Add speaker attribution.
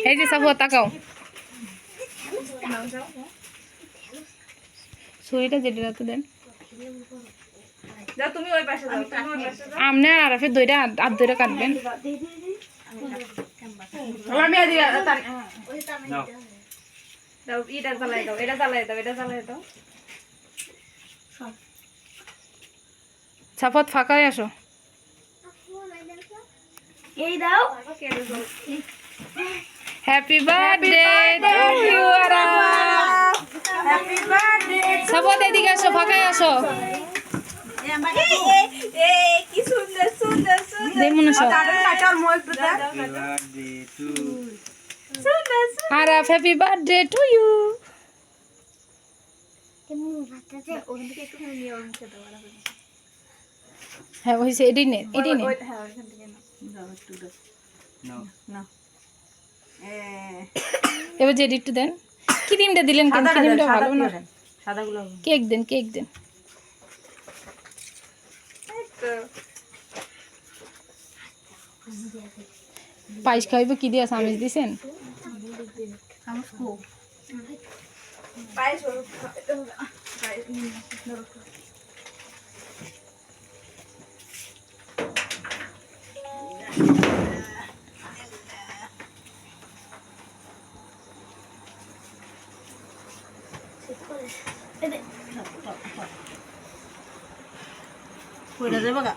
Speaker 1: এই যে সাফওয়াত তাকাও ছুরিটা যেটা রাতে দেন
Speaker 2: যাও তুমি ওই পাশে যাও তুমি ওই পাশে যাও
Speaker 1: আমনে আর আরফে দইরা আর দইরা কাটবেন
Speaker 2: আমি আদি দাও এটা জ্বালাই দাও এটা জ্বালাই দাও এটা জ্বালাই দাও
Speaker 1: সাফওয়াত ফাঁকায় আসো
Speaker 2: এই দাও
Speaker 1: হ্যাপি বার্থডে টু ইউ আরা
Speaker 2: হ্যাপি বার্থডে
Speaker 1: সাফওয়াত এদিকে আসো ফাঁকায় আসো
Speaker 2: কি সুন্দর সুন্দর সুন্দর
Speaker 1: দেমন আসো
Speaker 2: কাটার মই একটু দাও সুন্দর
Speaker 1: আরা হ্যাপি বার্থডে টু ইউ
Speaker 2: ওখান থেকে একটু নিয়ে ওর মুখে দাও
Speaker 1: হ্যাঁ হইছে এডি নে
Speaker 2: হ্যাঁ ওখান থেকে নাও একটু দাও নাও
Speaker 1: এবার যে একটু দেন ক্রিমটা দিলেন কেন ক্রিমটা ভালো না
Speaker 2: সাদাগুলো
Speaker 1: কেক দেন পায়েস খাইব কি দিয়া সামিজ দিছেন
Speaker 2: পায়েস কইরা দেব গা